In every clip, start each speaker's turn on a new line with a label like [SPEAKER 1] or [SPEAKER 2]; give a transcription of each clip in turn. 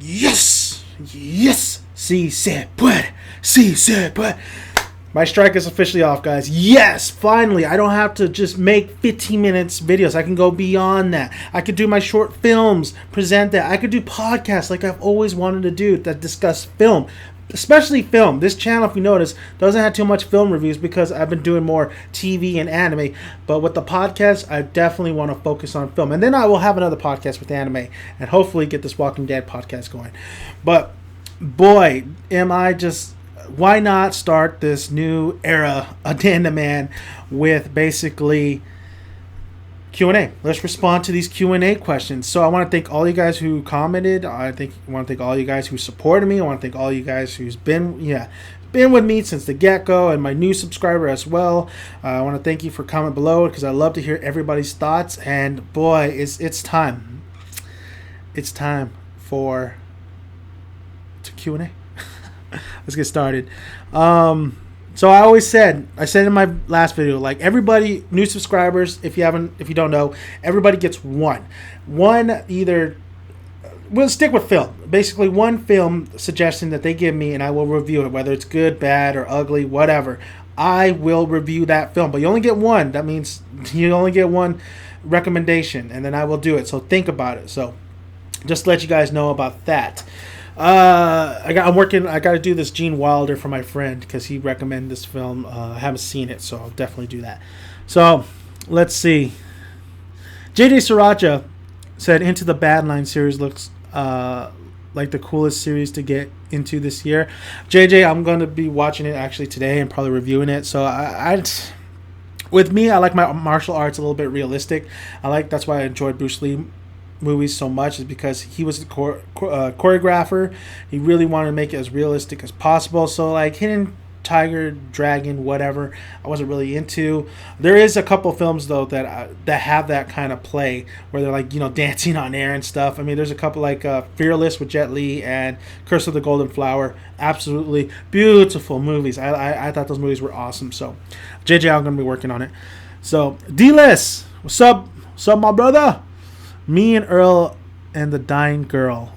[SPEAKER 1] Yes! Yes! Si se puede! Si se puede! My strike is officially off, guys. Yes! Finally! I don't have to just make 15 minutes videos. I can go beyond that. I could do my short films, present that. I could do podcasts like I've always wanted to do that discuss film. Especially film. This channel, if you notice, doesn't have too much film reviews because I've been doing more TV and anime. But with the podcast, I definitely want to focus on film. And then I will have another podcast with anime and hopefully get this Walking Dead podcast going. But boy, am I just... Why not start this new era of Dan the Man with basically Q&A. Let's respond to these Q&A questions. So I want to thank all you guys who commented. I want to thank all you guys who supported me. I want to thank all you guys who's been with me since the get-go, and my new subscriber as well. I want to thank you for comment below because I love to hear everybody's thoughts. And boy, it's time. It's time for Q&A. Let's get started. So I said in my last video, like, everybody, new subscribers, if you don't know, everybody gets one either. We'll stick with film. Basically, one film suggestion that they give me, and I will review it, whether it's good, bad, or ugly, whatever. I will review that film, but you only get one. That means you only get one recommendation, and then I will do it. So think about it. So just to let you guys know about that. I got to do this Gene Wilder for my friend because he recommended this film. I haven't seen it, so I'll definitely do that. So let's see. JJ Sriracha said Into the Badlands series looks like the coolest series to get into this year. JJ, I'm going to be watching it actually today and probably reviewing it. So with me, I like my martial arts a little bit realistic. That's why I enjoyed Bruce Lee movies so much, is because he was the choreographer. He really wanted to make it as realistic as possible. So like Hidden Tiger, Dragon, whatever, I wasn't really into. There is a couple films though that have that kind of play where they're like, dancing on air and stuff. I mean, there's a couple like Fearless with Jet Li and Curse of the Golden Flower. Absolutely beautiful movies. I thought those movies were awesome. So JJ, I'm gonna be working on it. So D-List, what's up my brother? Me and Earl and the Dying Girl.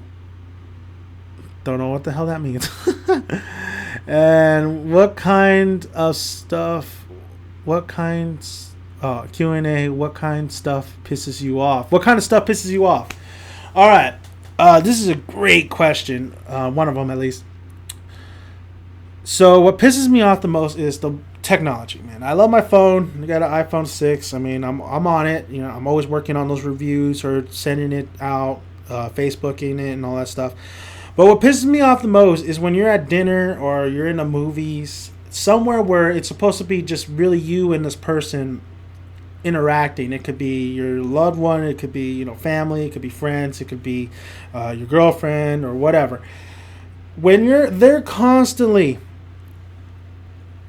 [SPEAKER 1] Don't know what the hell that means. And what kind of stuff? What kinds? Q&A. What kind of stuff pisses you off? What kind of stuff pisses you off? All right. This is a great question. One of them at least. So what pisses me off the most is the technology, man. I love my phone. I got an iPhone 6. I mean, I'm on it. I'm always working on those reviews or sending it out, Facebooking it and all that stuff. But what pisses me off the most is when you're at dinner or you're in the movies, somewhere where it's supposed to be just really you and this person interacting. It could be your loved one. It could be, family. It could be friends. It could be your girlfriend or whatever. When they're constantly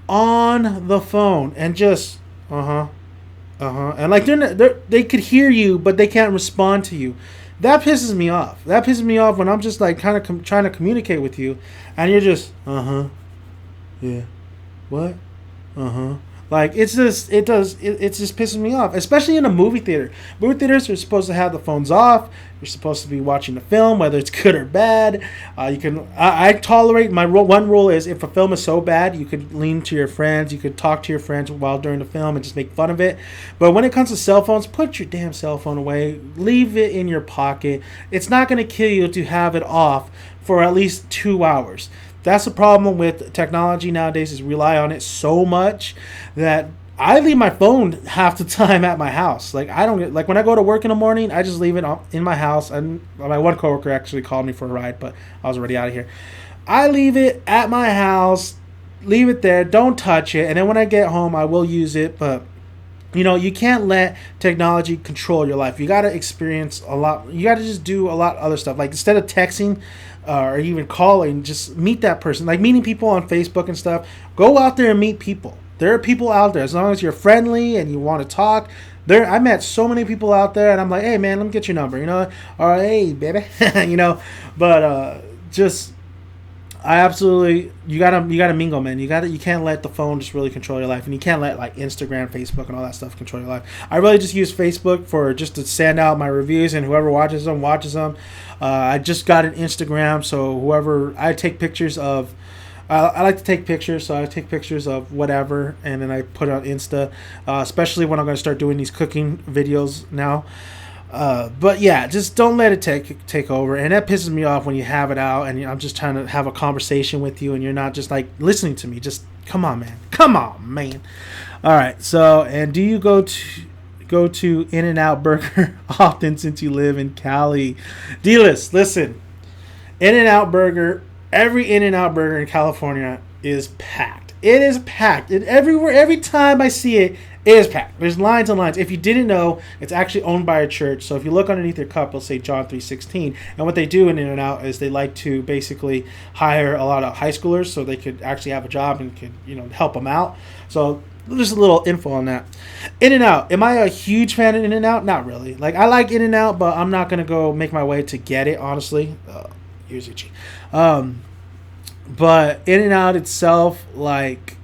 [SPEAKER 1] on the phone and just and like they could hear you but they can't respond to you. That pisses me off. That pisses me off when I'm just like kind of trying to communicate with you and you're just yeah, what, like it just pisses me off, especially in a movie theater. Movie theaters are supposed to have the phones off. You're supposed to be watching the film, whether it's good or bad. I tolerate, my one rule is if a film is so bad, you could lean to your friends. You could talk to your friends while during the film and just make fun of it. But when it comes to cell phones, put your damn cell phone away. Leave it in your pocket. It's not going to kill you to have it off for at least 2 hours. That's the problem with technology nowadays, is rely on it so much that I leave my phone half the time at my house. Like when I go to work in the morning, I just leave it in my house. And my one coworker actually called me for a ride, but I was already out of here. I leave it at my house, leave it there, don't touch it. And then when I get home, I will use it. But you can't let technology control your life. You got to experience a lot. You got to just do a lot of other stuff. Like instead of texting or even calling, just meet that person. Like meeting people on Facebook and stuff. Go out there and meet people. There are people out there. As long as you're friendly and you want to talk. I met so many people out there, and I'm like, hey man, let me get your number. Or hey baby, But just I absolutely you gotta mingle, man. You can't let the phone just really control your life, and you can't let like Instagram, Facebook, and all that stuff control your life. I really just use Facebook for just to send out my reviews, and whoever watches them watches them. I just got an Instagram, so whoever I take pictures of. I like to take pictures, so I take pictures of whatever, and then I put it on Insta, especially when I'm going to start doing these cooking videos now. But yeah, just don't let it take over, and that pisses me off when you have it out, and I'm just trying to have a conversation with you, and you're not just like listening to me. Just come on, man. All right. So, and do you go to In-N-Out Burger often since you live in Cali? D-List, listen, In-N-Out Burger. Every In-N-Out Burger in California is packed. It is packed. Every time I see it, it is packed. There's lines and lines. If you didn't know, it's actually owned by a church. So if you look underneath their cup, it'll say John 3:16. And what they do in In-N-Out is they like to basically hire a lot of high schoolers so they could actually have a job and could help them out. So there's a little info on that. In-N-Out. Am I a huge fan of In-N-Out? Not really. Like, I like In-N-Out, but I'm not gonna go make my way to get it. Honestly, here's Ichi. But In-N-Out itself, like,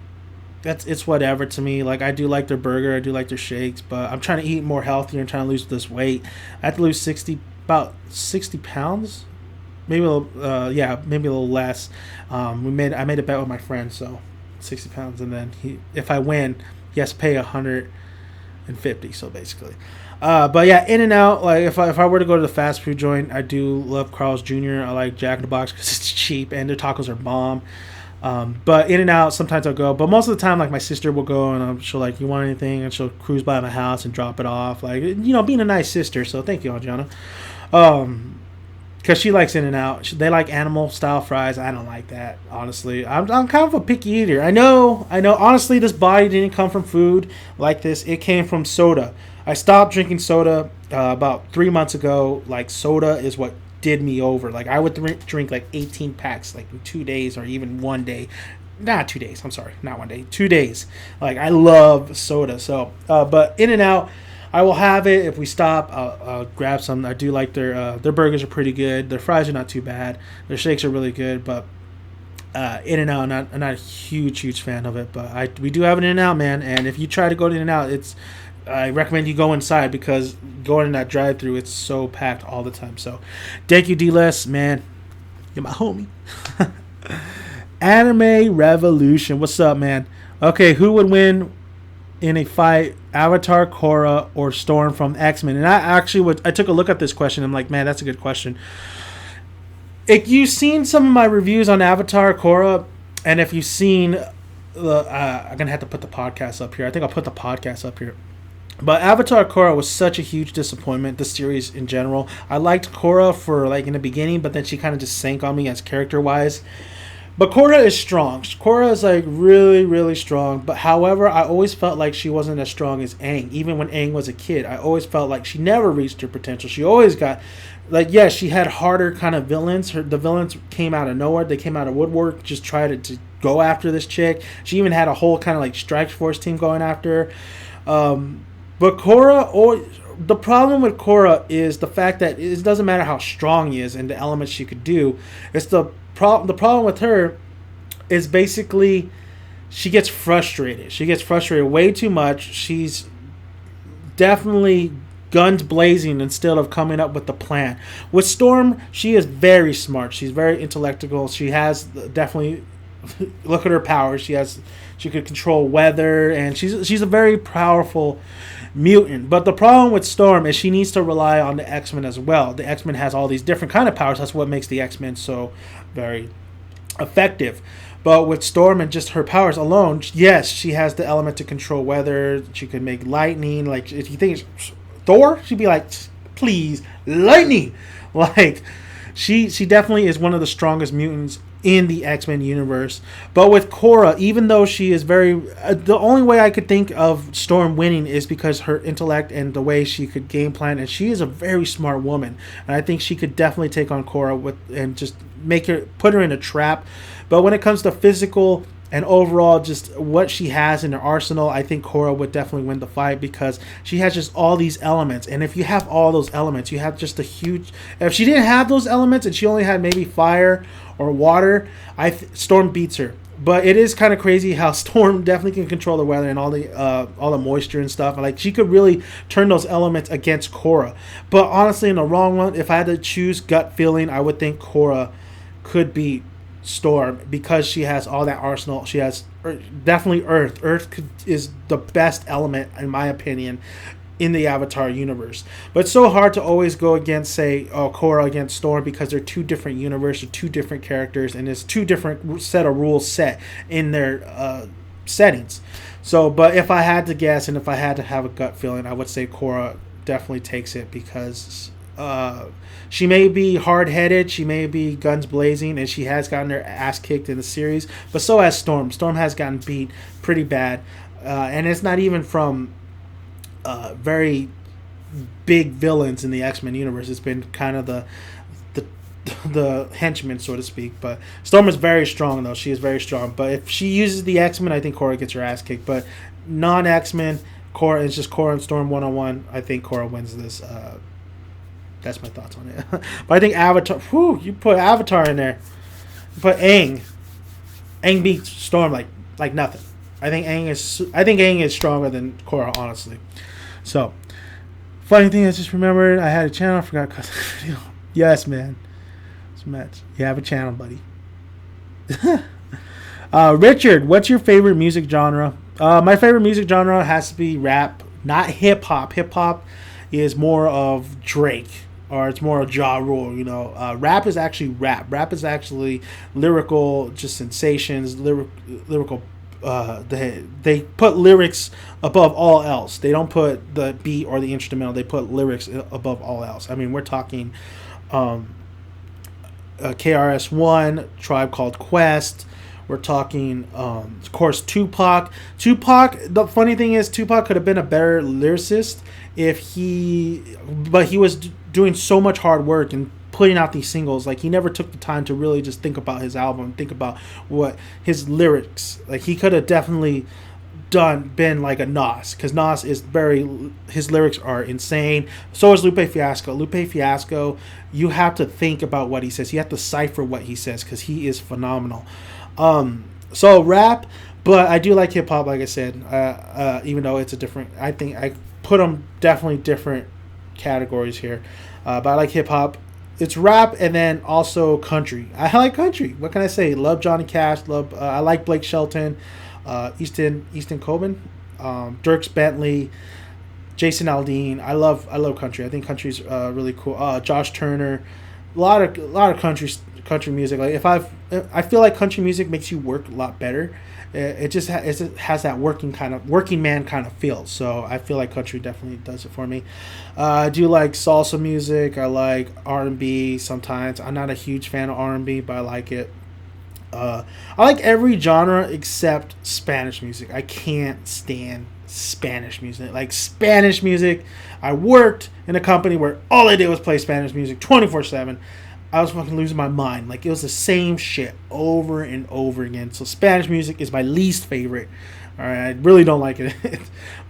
[SPEAKER 1] it's whatever to me. Like, I do like their burger, I do like their shakes, but I'm trying to eat more healthier and trying to lose this weight. I have to lose about 60 pounds, maybe a little, maybe a little less. I made a bet with my friend, so 60 pounds, and then if I win, he has to pay 150. So basically. But yeah, In-N-Out, like if I were to go to the fast food joint, I do love Carl's Jr. I like Jack in the Box because it's cheap and their tacos are bomb. But In-N-Out, sometimes I'll go, but most of the time, like my sister will go and she'll like, you want anything? And she'll cruise by my house and drop it off, like being a nice sister. So thank you, Adriana. Because she likes In-N-Out. They like animal style fries. I don't like that, honestly. I'm kind of a picky eater. I know. Honestly, this body didn't come from food like this. It came from soda. I stopped drinking soda about 3 months ago. Like, soda is what did me over. Like, I would drink like 18 packs like in 2 days or even 1 day. Not 2 days. I'm sorry. Not 1 day. 2 days. Like, I love soda. So, but In-N-Out, I will have it. If we stop, I'll grab some. I do like their burgers are pretty good. Their fries are not too bad. Their shakes are really good. But In-N-Out, I'm not a huge fan of it. But we do have an In-N-Out, man. And if you try to go to In-N-Out, I recommend you go inside because going in that drive-thru, it's so packed all the time. So, thank you, D-Less, man. You're my homie. Anime Revolution. What's up, man? Okay, who would win in a fight, Avatar, Korra, or Storm from X-Men? And I took a look at this question. I'm like, man, that's a good question. If you've seen some of my reviews on Avatar, Korra, and if you've seen I'm gonna have to put the podcast up here. I think I'll put the podcast up here. But Avatar Korra was such a huge disappointment, the series in general. I liked Korra for like in the beginning, but then she kind of just sank on me as character-wise. But Korra is strong. Korra is like really, really strong. But however, I always felt like she wasn't as strong as Aang. Even when Aang was a kid, I always felt like she never reached her potential. She always got, like, yes, she had harder kind of villains. The villains came out of nowhere. They came out of woodwork, just tried to go after this chick. She even had a whole kind of like strike force team going after her. But Korra, the problem with Korra is the fact that it doesn't matter how strong he is and the elements she could do. It's the problem with her is basically she gets frustrated. She gets frustrated way too much. She's definitely guns blazing instead of coming up with the plan. With Storm, she is very smart. She's very intellectual. She has definitely look at her powers. She could control weather, and she's a very powerful mutant. But the problem with Storm is she needs to rely on the X-Men as well. The X-Men has all these different kind of powers. That's what makes the X-Men so very effective. But with Storm and just her powers alone, yes, she has the element to control weather. She could make lightning. Like, if you think it's Thor, she'd be like, please, lightning. Like, she definitely is one of the strongest mutants in the X-Men universe. But with Korra, even though she is very the only way I could think of Storm winning is because her intellect and the way she could game plan, and she is a very smart woman, and I think she could definitely take on Korra and just put her in a trap. But when it comes to physical and overall just what she has in her arsenal, I think Korra would definitely win the fight because she has just all these elements. And if you have all those elements, you have just a huge. If she didn't have those elements and she only had maybe fire or water, Storm beats her. But it is kind of crazy how Storm definitely can control the weather and all the moisture and stuff. Like she could really turn those elements against Korra. But honestly, in the wrong one, if I had to choose gut feeling, I would think Korra could beat Storm because she has all that arsenal. She has definitely Earth. Is the best element in my opinion in the Avatar universe. But it's so hard to always go against, say, Korra against Storm because they're two different universes, two different characters, and there's two different set of rules set in their settings. So, but if I had to guess and if I had to have a gut feeling, I would say Korra definitely takes it because she may be hard-headed, she may be guns blazing, and she has gotten her ass kicked in the series, but so has Storm. Storm has gotten beat pretty bad, and it's not even from very big villains in the X-Men universe. It's been kind of the henchmen, so to speak. But Storm is very strong, though. She is very strong. But if she uses the X-Men, I think Korra gets her ass kicked. But non-X-Men, Korra, it's just Korra and Storm one-on-one. I think Korra wins this. That's my thoughts on it. But I think Avatar. Whew, you put Avatar in there. You put Aang. Aang beats Storm like nothing. I think Aang is stronger than Korra, honestly. So, funny thing I just remembered, I had a channel. I forgot because video. Yes, man. It's Matt. You have a channel, buddy. Richard, what's your favorite music genre? My favorite music genre has to be rap, not hip hop. Hip hop is more of Drake, or it's more of Ja Rule. You know, rap is actually rap. Rap is actually lyrical, just sensations, lyrical. They put lyrics above all else. They don't put the beat or the instrumental. They put lyrics above all else. I mean, we're talking KRS-One, Tribe Called Quest. We're talking, of course, Tupac. The funny thing is, Tupac could have been a better lyricist but he was doing so much hard work and putting out these singles. Like, he never took the time to really just think about his album, think about what his lyrics. Like, he could have definitely been like a Nas, because Nas is his lyrics are insane. So is Lupe Fiasco. You have to think about what he says. You have to cipher what he says because he is phenomenal. So rap, but I do like hip hop. Like I said, even though it's a different, I think I put them definitely different categories here. But I like hip hop. It's rap and then also country. I like country. What can I say? Love Johnny Cash. I like Blake Shelton, Easton Coben, Dierks Bentley, Jason Aldean. I love country. I think country's really cool. Josh Turner. A lot of country music. Like I feel like country music makes you work a lot better. It just has that working man kind of feel. So I feel like country definitely does it for me. I do like salsa music. I like R&B sometimes. I'm not a huge fan of R&B, but I like it. I like every genre except Spanish music. I can't stand Spanish music. Like Spanish music, I worked in a company where all I did was play Spanish music 24/7. I was fucking losing my mind. Like, it was the same shit over and over again. So Spanish music is my least favorite. All right, I really don't like it.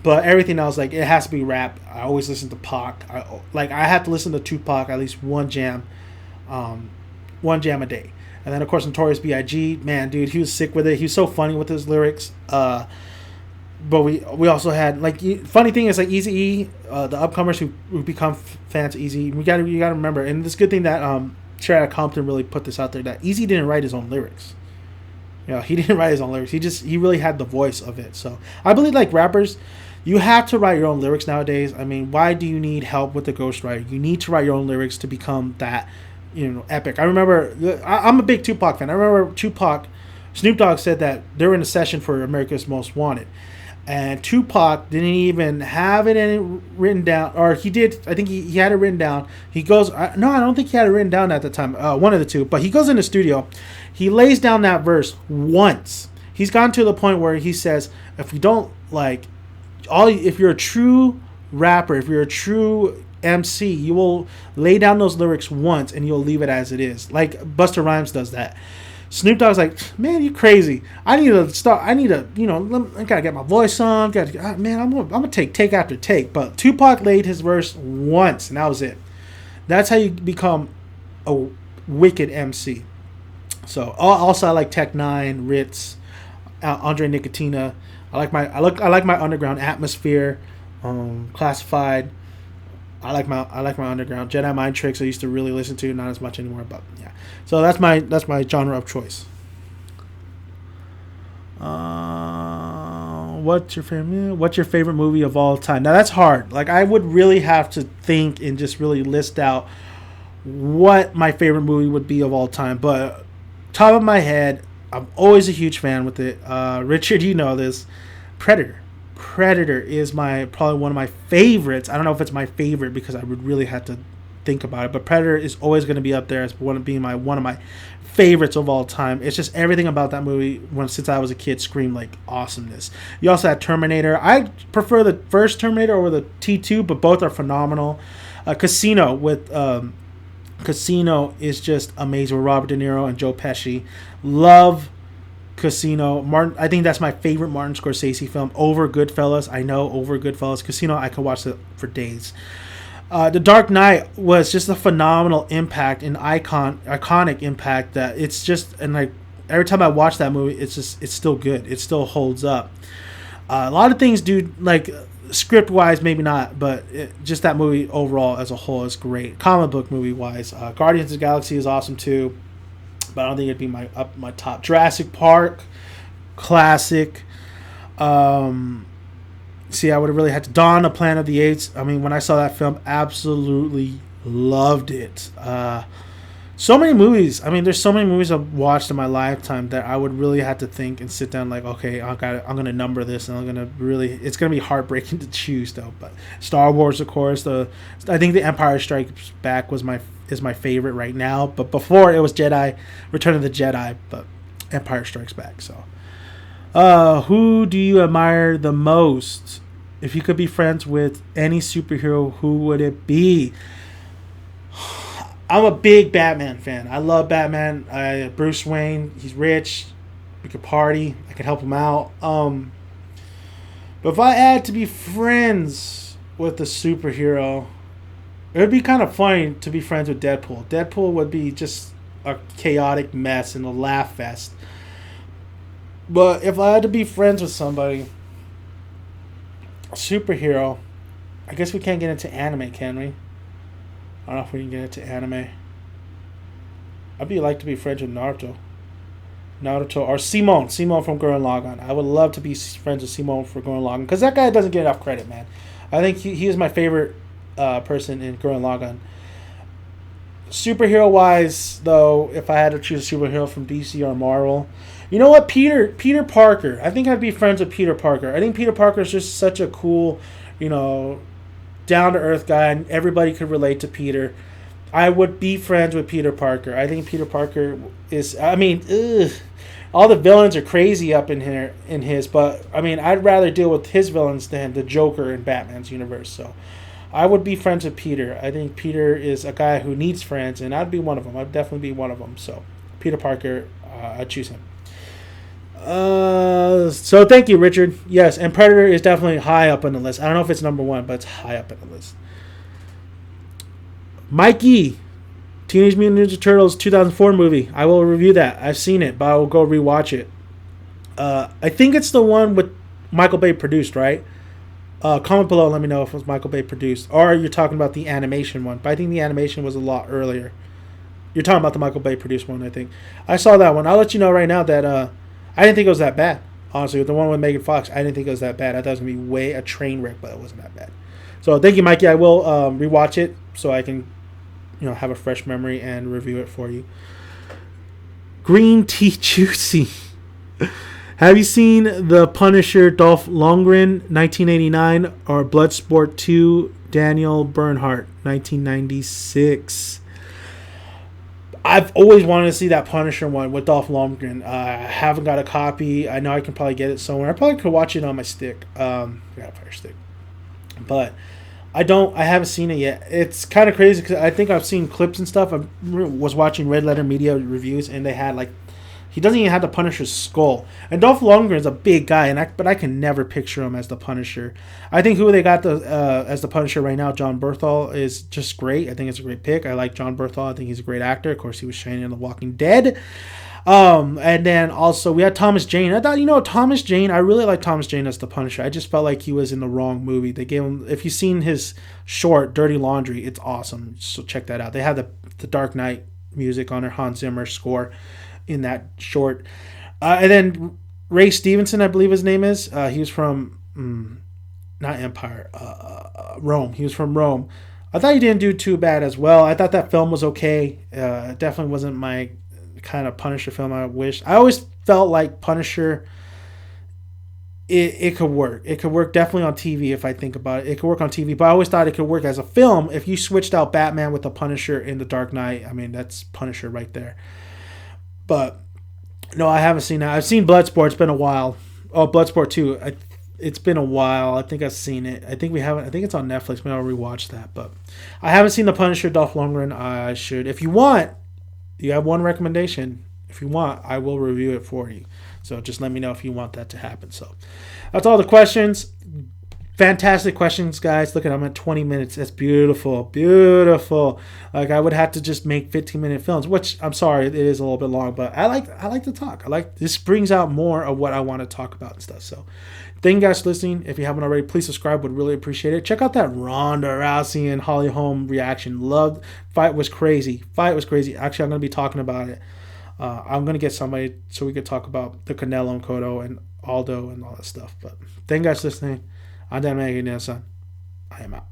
[SPEAKER 1] But everything else, like, it has to be rap. I always listen to Pac. I have to listen to Tupac at least one jam a day. And then, of course, Notorious B.I.G. Man, dude, he was sick with it. He was so funny with his lyrics. But we also had, like, funny thing is, like, Eazy-E, the upcomers who become fans of Eazy, you gotta remember, and this good thing that Sherrod Compton really put this out there, that Eazy didn't write his own lyrics. You know, he didn't write his own lyrics. He really had the voice of it. So I believe, like, rappers, you have to write your own lyrics nowadays. I mean, why do you need help with the ghostwriter? You need to write your own lyrics to become that, epic. I remember, I'm a big Tupac fan. I remember Snoop Dogg said that they were in a session for America's Most Wanted. And Tupac didn't even have it written down, or he did. I think he had it written down. He goes, no, I don't think he had it written down at the time. One of the two. But he goes in the studio. He lays down that verse once. He's gotten to the point where he says, if you're a true rapper, if you're a true MC, you will lay down those lyrics once and you'll leave it as it is. Like Busta Rhymes does that. Snoop Dogg's like, man, you crazy. I need to start. I need to, I gotta get my voice on. Man, I'm gonna take after take. But Tupac laid his verse once, and that was it. That's how you become a wicked MC. So also I like Tech Nine, Ritz, Andre Nicotina. I like my underground Atmosphere, Classified. I like my underground Jedi Mind Tricks. I used to really listen to, not as much anymore, but yeah. So that's my genre of choice. What's your favorite movie of all time? Now that's hard. Like I would really have to think and just really list out what my favorite movie would be of all time. But top of my head, I'm always a huge fan with it. Richard, you know this. Predator. Predator is probably one of my favorites. I don't know if it's my favorite because I would really have to think about it, but Predator is always going to be up there as one of my favorites of all time. It's just everything about that movie since I was a kid screamed like awesomeness. You also had Terminator. I prefer the first Terminator over the T2, but both are phenomenal. Casino is just amazing with Robert De Niro and Joe Pesci. Love Casino. I think that's my favorite Martin Scorsese film over Goodfellas. I know, over Goodfellas. Casino, I could watch it for days. The Dark Knight was just a phenomenal impact and iconic impact that it's just, and like every time I watch that movie, it's still good. It still holds up. A lot of things, dude, like script wise, maybe not, but just that movie overall as a whole is great. Comic book movie wise, Guardians of the Galaxy is awesome too. But I don't think it'd be my top. Jurassic Park, classic. I would have really had to Dawn of Planet of the Apes. I mean, when I saw that film, absolutely loved it. So many movies. I mean, there's so many movies I've watched in my lifetime that I would really have to think and sit down like, okay, I'm gonna number this, and it's gonna be heartbreaking to choose though. But Star Wars, of course. I think The Empire Strikes Back is my favorite right now, but before it was Return of the Jedi, but Empire Strikes Back. So, who do you admire the most? If you could be friends with any superhero, who would it be? I'm a big Batman fan. I love Batman. Bruce Wayne, he's rich. We could party. I could help him out. But if I had to be friends with a superhero, it would be kind of funny to be friends with Deadpool. Deadpool would be just a chaotic mess and a laugh fest. But if I had to be friends with somebody, a superhero, I guess we can't get into anime, can we? I don't know if we can get into anime. I'd like to be friends with Naruto or Simone from Gurren Lagann. I would love to be friends with Simone from Gurren Lagann because that guy doesn't get enough credit, man. I think he is my favorite person in Gurren Lagann. Superhero wise, though, if I had to choose a superhero from DC or Marvel, you know what? Peter Parker. I think I'd be friends with Peter Parker. I think Peter Parker is just such a cool, down to earth guy, and everybody could relate to Peter. I would be friends with Peter Parker. I think Peter Parker is. I mean, all the villains are crazy up in here in his, but I mean, I'd rather deal with his villains than the Joker in Batman's universe. So, I would be friends with Peter. I think Peter is a guy who needs friends, and I'd be one of them. I'd definitely be one of them. So, Peter Parker, I'd choose him. So thank you, Richard. Yes, and Predator is definitely high up on the list. I don't know if it's number one, but it's high up on the list. Mikey, Teenage Mutant Ninja Turtles 2004 movie. I will review that. I've seen it, but I will go rewatch it. I think it's the one with Michael Bay produced, right? Comment below, let me know if it was Michael Bay produced, or you're talking about the animation one. But I think the animation was a lot earlier. You're talking about the Michael Bay produced one, I think. I saw that one. I'll let you know right now that I didn't think it was that bad. Honestly, with the one with Megan Fox, I didn't think it was that bad. I thought it was going to be way a train wreck, but it wasn't that bad. So thank you, Mikey. I will rewatch it so I can have a fresh memory and review it for you. Green Tea Juicy. Have you seen The Punisher, Dolph Lundgren, 1989, or Bloodsport 2, Daniel Bernhardt, 1996? I've always wanted to see that Punisher one with Dolph Lundgren. I haven't got a copy. I know I can probably get it somewhere. I probably could watch it on my stick. Fire stick. But I haven't seen it yet. It's kind of crazy because I think I've seen clips and stuff. I was watching Red Letter Media reviews, and they had like He doesn't even have the Punisher's skull. And Dolph Lundgren is a big guy, but I can never picture him as the Punisher. I think who they got as the Punisher right now, John Bernthal, is just great. I think it's a great pick. I like John Bernthal. I think he's a great actor. Of course, he was shining in The Walking Dead. And then also we had Thomas Jane. I thought, Thomas Jane, I really like Thomas Jane as the Punisher. I just felt like he was in the wrong movie. They gave him, if you've seen his short, Dirty Laundry, it's awesome. So check that out. They have the Dark Knight music on their Hans Zimmer score in that short. And then Ray Stevenson, I believe his name is. He was from, not Empire, Rome. He was from Rome. I thought he didn't do too bad as well. I thought that film was okay. It definitely wasn't my kind of Punisher film I wish. I always felt like Punisher, it could work. It could work definitely on TV if I think about it. It could work on TV, but I always thought it could work as a film if you switched out Batman with the Punisher in The Dark Knight. I mean, that's Punisher right there. But no, I haven't seen that. I've seen Bloodsport. It's been a while. Oh, Bloodsport 2. It's been a while. I think I've seen it. I think we haven't. I think it's on Netflix. Maybe I'll rewatch that. But I haven't seen the Punisher, Dolph Lundgren. I should. If you want, you have one recommendation. If you want, I will review it for you. So just let me know if you want that to happen. So that's all the questions. Fantastic questions, guys. Look at, I'm at 20 minutes. That's beautiful. Beautiful. Like, I would have to just make 15-minute films, which I'm sorry, it is a little bit long, but I like to talk. This brings out more of what I want to talk about and stuff. So thank you guys for listening. If you haven't already, please subscribe. Would really appreciate it. Check out that Ronda Rousey and Holly Holm reaction. Loved. Fight was crazy. Actually, I'm going to be talking about it. I'm going to get somebody so we could talk about the Canelo and Cotto and Aldo and all that stuff. But thank you guys for listening. I'm Dan Maggie Nelson. I am out.